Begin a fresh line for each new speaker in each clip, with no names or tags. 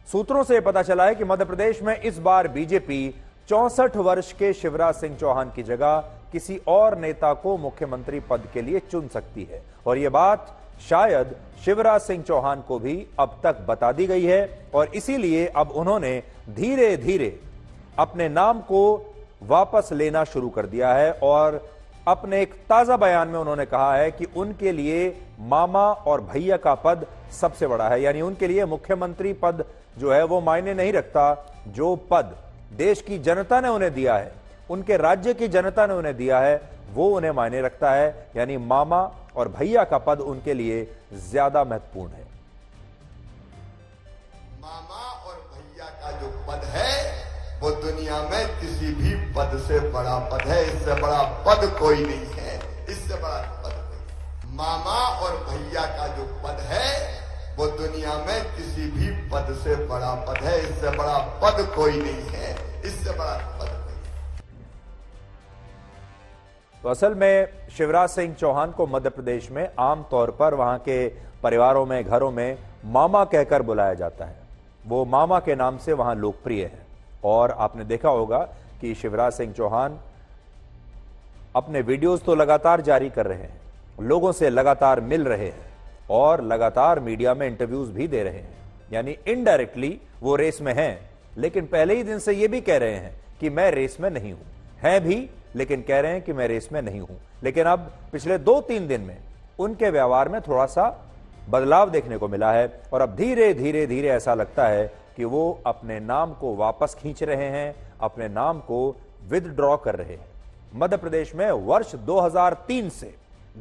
सूत्रों से पता चला है कि मध्य प्रदेश में इस बार बीजेपी 64 वर्ष के शिवराज सिंह चौहान की जगह किसी और नेता को मुख्यमंत्री पद के लिए चुन सकती है और यह बात शायद शिवराज सिंह चौहान को भी अब तक बता दी गई है और इसीलिए अब उन्होंने धीरे धीरे अपने नाम को वापस लेना शुरू कर दिया है और अपने एक ताजा बयान में उन्होंने कहा है कि उनके लिए मामा और भैया का पद सबसे बड़ा है। यानी उनके लिए मुख्यमंत्री पद जो है वो मायने नहीं रखता। जो पद देश की जनता ने उन्हें दिया है, उनके राज्य की जनता ने उन्हें दिया है, वो उन्हें मायने रखता है। यानी मामा और भैया का पद उनके लिए ज्यादा महत्वपूर्ण है।
मामा और भैया का जो पद है वो दुनिया में किसी भी पद से बड़ा पद है। इससे बड़ा पद कोई नहीं है, इससे बड़ा पद कोई। मामा और भैया का जो पद है वो दुनिया में किसी भी पद से बड़ा पद है। इससे बड़ा पद कोई नहीं है, इससे बड़ा पद कोई।
तो असल में शिवराज सिंह चौहान को मध्य प्रदेश में आमतौर पर वहां के परिवारों में, घरों में मामा कहकर बुलाया जाता है। वो मामा के नाम से वहां लोकप्रिय है और आपने देखा होगा कि शिवराज सिंह चौहान अपने वीडियोस तो लगातार जारी कर रहे हैं, लोगों से लगातार मिल रहे हैं और लगातार मीडिया में इंटरव्यूज भी दे रहे हैं। यानी इनडायरेक्टली वो रेस में हैं, लेकिन पहले ही दिन से ये भी कह रहे हैं कि मैं रेस में नहीं हूं। हैं भी, लेकिन कह रहे हैं कि मैं रेस में नहीं हूं। लेकिन अब पिछले 2-3 दिन में उनके व्यवहार में थोड़ा सा बदलाव देखने को मिला है और अब धीरे धीरे धीरे ऐसा लगता है कि वो अपने नाम को वापस खींच रहे हैं, अपने नाम को विदड्रॉ कर रहे हैं। मध्य प्रदेश में वर्ष 2003 से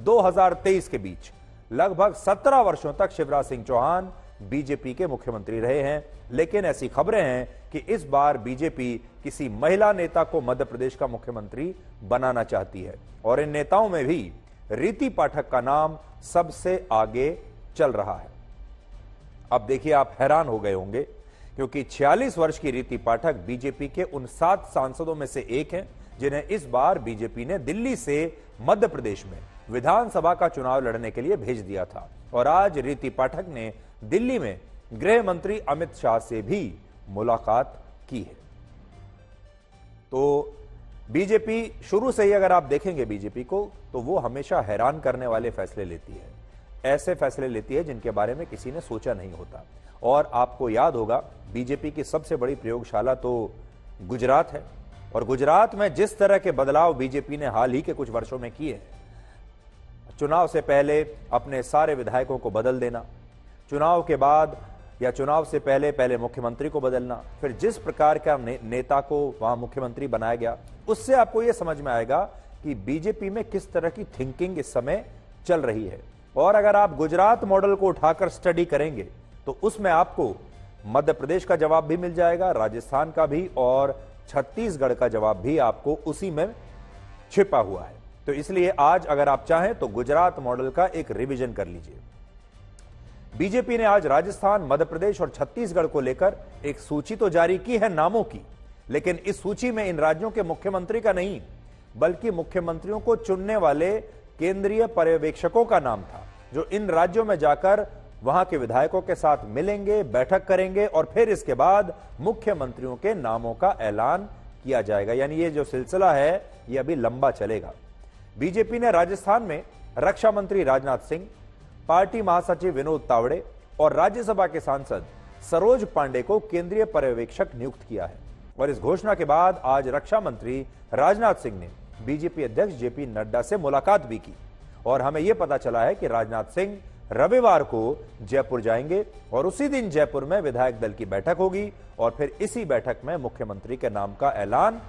2023 के बीच लगभग 17 वर्षों तक शिवराज सिंह चौहान बीजेपी के मुख्यमंत्री रहे हैं। लेकिन ऐसी खबरें हैं कि इस बार बीजेपी किसी महिला नेता को मध्य प्रदेश का मुख्यमंत्री बनाना चाहती है और इन नेताओं में भी रीति पाठक का नाम सबसे आगे चल रहा है। अब देखिए, आप हैरान हो गए होंगे क्योंकि 46 वर्ष की रीति पाठक बीजेपी के उन 7 सांसदों में से एक हैं जिन्हें इस बार बीजेपी ने दिल्ली से मध्य प्रदेश में विधानसभा का चुनाव लड़ने के लिए भेज दिया था। और आज रीति पाठक ने दिल्ली में गृह मंत्री अमित शाह से भी मुलाकात की है। तो बीजेपी शुरू से ही, अगर आप देखेंगे बीजेपी को, तो वो हमेशा हैरान करने वाले फैसले लेती है। ऐसे फैसले लेती है जिनके बारे में किसी ने सोचा नहीं होता। और आपको याद होगा, बीजेपी की सबसे बड़ी प्रयोगशाला तो गुजरात है और गुजरात में जिस तरह के बदलाव बीजेपी ने हाल ही के कुछ वर्षों में किए, चुनाव से पहले अपने सारे विधायकों को बदल देना, चुनाव के बाद या चुनाव से पहले मुख्यमंत्री को बदलना, फिर जिस प्रकार का नेता को वहां मुख्यमंत्री बनाया गया, उससे आपको यह समझ में आएगा कि बीजेपी में किस तरह की थिंकिंग इस समय चल रही है। और अगर आप गुजरात मॉडल को उठाकर स्टडी करेंगे तो उसमें आपको मध्य प्रदेश का जवाब भी मिल जाएगा, राजस्थान का भी, और छत्तीसगढ़ का जवाब भी आपको उसी में छिपा हुआ है। तो इसलिए आज अगर आप चाहें तो गुजरात मॉडल का एक रिवीजन कर लीजिए। बीजेपी ने आज राजस्थान, मध्य प्रदेश और छत्तीसगढ़ को लेकर एक सूची तो जारी की है नामों की, लेकिन इस सूची में इन राज्यों के मुख्यमंत्री का नहीं, बल्कि मुख्यमंत्रियों को चुनने वाले केंद्रीय पर्यवेक्षकों का नाम था, जो इन राज्यों में जाकर वहां के विधायकों के साथ मिलेंगे, बैठक करेंगे और फिर इसके बाद मुख्यमंत्रियों के नामों का ऐलान किया जाएगा। यानी ये जो सिलसिला है ये अभी लंबा चलेगा। बीजेपी ने राजस्थान में रक्षा मंत्री राजनाथ सिंह, पार्टी महासचिव विनोद तावड़े और राज्यसभा के सांसद सरोज पांडे को केंद्रीय पर्यवेक्षक नियुक्त किया है। और इस घोषणा के बाद आज रक्षा मंत्री राजनाथ सिंह ने बीजेपी अध्यक्ष जेपी नड्डा से मुलाकात भी की और हमें यह पता चला है कि राजनाथ सिंह रविवार को जयपुर जाएंगे और उसी दिन जयपुर में विधायक दल की बैठक होगी और फिर इसी बैठक में मुख्यमंत्री के नाम का ऐलान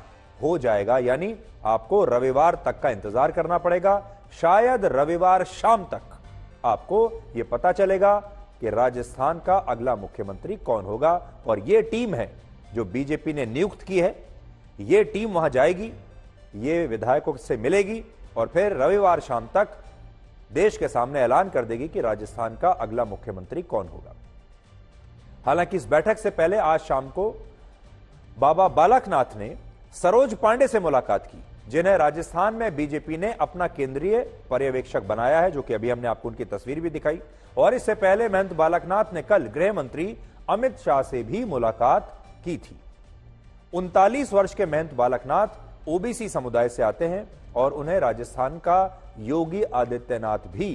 हो जाएगा। यानी आपको रविवार तक का इंतजार करना पड़ेगा। शायद रविवार शाम तक आपको यह पता चलेगा कि राजस्थान का अगला मुख्यमंत्री कौन होगा। और यह टीम है जो बीजेपी ने नियुक्त की है, यह टीम वहां जाएगी, ये विधायकों से मिलेगी और फिर रविवार शाम तक देश के सामने ऐलान कर देगी कि राजस्थान का अगला मुख्यमंत्री कौन होगा। हालांकि इस बैठक से पहले आज शाम को बाबा बालकनाथ ने सरोज पांडे से मुलाकात की, जिन्हें राजस्थान में बीजेपी ने अपना केंद्रीय पर्यवेक्षक बनाया है, जो कि अभी हमने आपको उनकी तस्वीर भी दिखाई। और इससे पहले महंत बालकनाथ ने कल गृह मंत्री अमित शाह से भी मुलाकात की थी। 39 वर्ष के महंत बालकनाथ ओबीसी समुदाय से आते हैं और उन्हें राजस्थान का योगी आदित्यनाथ भी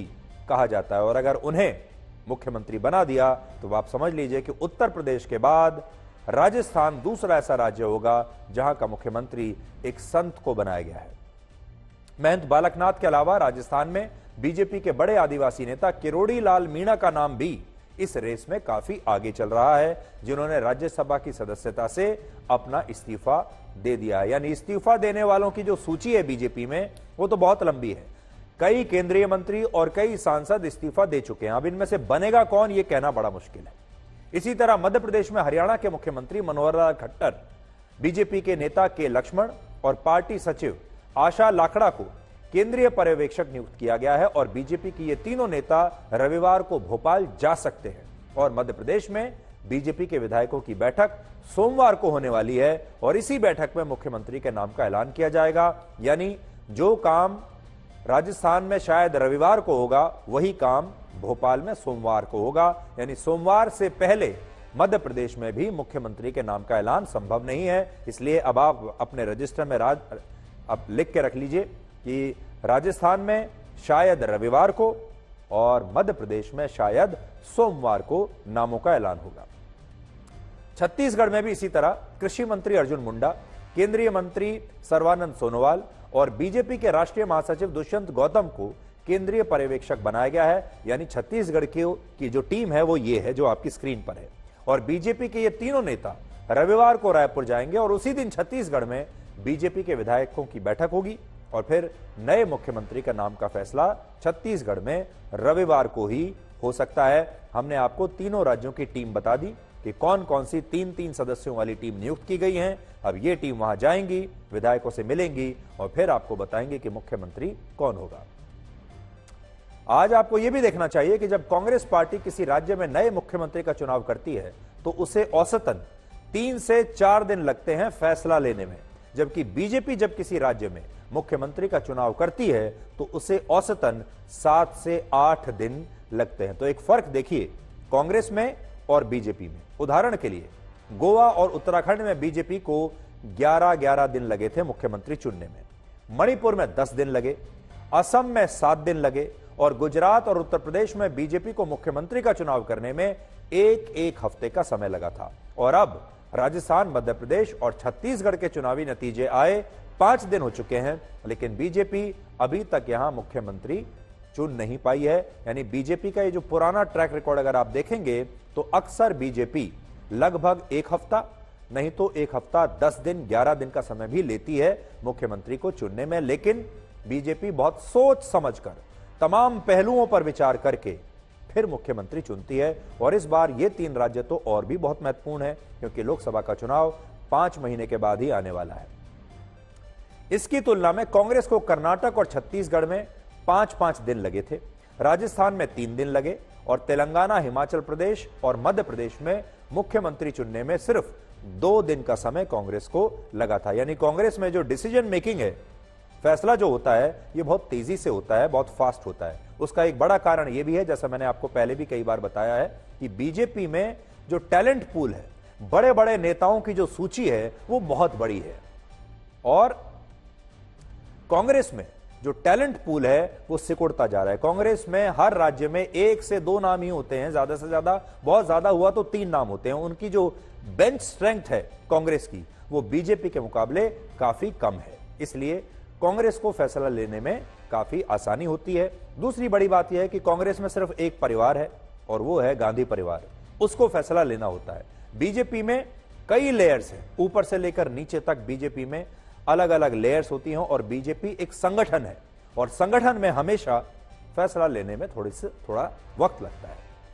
कहा जाता है। और अगर उन्हें मुख्यमंत्री बना दिया तो आप समझ लीजिए कि उत्तर प्रदेश के बाद राजस्थान दूसरा ऐसा राज्य होगा जहां का मुख्यमंत्री एक संत को बनाया गया है। महंत बालकनाथ के अलावा राजस्थान में बीजेपी के बड़े आदिवासी नेता किरोड़ी लाल मीणा का नाम भी इस रेस में काफी आगे चल रहा है, जिन्होंने राज्यसभा की सदस्यता से अपना इस्तीफा दे दिया है। यानी इस्तीफा देने वालों की जो सूची है बीजेपी में वो तो बहुत लंबी है। कई केंद्रीय मंत्री और कई सांसद इस्तीफा दे चुके हैं। अब इनमें से बनेगा कौन, यह कहना बड़ा मुश्किल है। इसी तरह मध्य प्रदेश में हरियाणा के मुख्यमंत्री मनोहर लाल खट्टर, बीजेपी के नेता के लक्ष्मण और पार्टी सचिव आशा लाखड़ा को केंद्रीय पर्यवेक्षक नियुक्त किया गया है और बीजेपी की ये तीनों नेता रविवार को भोपाल जा सकते हैं। और मध्य प्रदेश में बीजेपी के विधायकों की बैठक सोमवार को होने वाली है और इसी बैठक में मुख्यमंत्री के नाम का ऐलान किया जाएगा। यानी जो काम राजस्थान में शायद रविवार को होगा वही काम भोपाल में सोमवार को होगा। यानी सोमवार से पहले मध्य प्रदेश में भी मुख्यमंत्री के नाम का ऐलान संभव नहीं है। इसलिए अब आप अपने रजिस्टर में अब लिख के रख लीजिए कि राजस्थान में शायद रविवार को और मध्य प्रदेश में शायद सोमवार को नामों का ऐलान होगा। छत्तीसगढ़ में भी इसी तरह कृषि मंत्री अर्जुन मुंडा, केंद्रीय मंत्री सर्बानंद सोनोवाल और बीजेपी के राष्ट्रीय महासचिव दुष्यंत गौतम को केंद्रीय पर्यवेक्षक बनाया गया है। यानी छत्तीसगढ़ की जो टीम है वो ये है जो आपकी स्क्रीन पर है। और बीजेपी के ये तीनों नेता रविवार को रायपुर जाएंगे और उसी दिन छत्तीसगढ़ में बीजेपी के विधायकों की बैठक होगी और फिर नए मुख्यमंत्री का नाम का फैसला छत्तीसगढ़ में रविवार को ही हो सकता है। हमने आपको तीनों राज्यों की टीम बता दी कि कौन कौन सी तीन सदस्यों वाली टीम नियुक्त की गई है। अब ये टीम वहां जाएंगी, विधायकों से मिलेंगी और फिर आपको बताएंगे कि मुख्यमंत्री कौन होगा। आज आपको यह भी देखना चाहिए कि जब कांग्रेस पार्टी किसी राज्य में नए मुख्यमंत्री का चुनाव करती है तो उसे औसतन 3 से 4 दिन लगते हैं फैसला लेने में, जबकि बीजेपी जब किसी राज्य में मुख्यमंत्री का चुनाव करती है तो उसे औसतन 7 से 8 दिन लगते हैं। तो एक फर्क देखिए कांग्रेस में और बीजेपी में। उदाहरण के लिए गोवा और उत्तराखंड में बीजेपी को 11 दिन लगे थे मुख्यमंत्री चुनने में, मणिपुर में 10 दिन लगे, असम में 7 दिन लगे और गुजरात और उत्तर प्रदेश में बीजेपी को मुख्यमंत्री का चुनाव करने में एक हफ्ते का समय लगा था। और अब राजस्थान, मध्य प्रदेश और छत्तीसगढ़ के चुनावी नतीजे आए 5 दिन हो चुके हैं, लेकिन बीजेपी अभी तक यहां मुख्यमंत्री चुन नहीं पाई है। यानी बीजेपी का ये जो पुराना ट्रैक रिकॉर्ड अगर आप देखेंगे तो अक्सर बीजेपी लगभग 1 हफ्ता नहीं तो 1 हफ्ता 10 दिन 11 दिन का समय भी लेती है मुख्यमंत्री को चुनने में। लेकिन बीजेपी बहुत सोच समझकर तमाम पहलुओं पर विचार करके फिर मुख्यमंत्री चुनती है। और इस बार ये 3 राज्य तो और भी बहुत महत्वपूर्ण है क्योंकि लोकसभा का चुनाव 5 महीने के बाद ही आने वाला है। इसकी तुलना में कांग्रेस को कर्नाटक और छत्तीसगढ़ में 5-5 दिन लगे थे, राजस्थान में 3 दिन लगे और तेलंगाना, हिमाचल प्रदेश और मध्य प्रदेश में मुख्यमंत्री चुनने में सिर्फ 2 दिन का समय कांग्रेस को लगा था। यानी कांग्रेस में जो डिसीजन मेकिंग है, फैसला जो होता है ये बहुत तेजी से होता है, बहुत फास्ट होता है। उसका एक बड़ा कारण यह भी है, जैसा मैंने आपको पहले भी कई बार बताया है, कि बीजेपी में जो टैलेंट पूल है, बड़े बड़े नेताओं की जो सूची है वो बहुत बड़ी है और कांग्रेस में जो टैलेंट पूल है वो सिकुड़ता जा रहा है। कांग्रेस में हर राज्य में 1 से 2 नाम ही होते हैं, ज्यादा से ज्यादा, बहुत ज्यादा हुआ तो 3 नाम होते हैं। उनकी जो बेंच स्ट्रेंथ है कांग्रेस की वो बीजेपी के मुकाबले काफी कम है, इसलिए कांग्रेस को फैसला लेने में काफी आसानी होती है। दूसरी बड़ी बात यह है कि कांग्रेस में सिर्फ एक परिवार है और वो है गांधी परिवार, उसको फैसला लेना होता है। बीजेपी में कई लेयर्स हैं, ऊपर से लेकर नीचे तक बीजेपी में अलग अलग लेयर्स होती हैं और बीजेपी एक संगठन है और संगठन में हमेशा फैसला लेने में थोड़ा वक्त लगता है।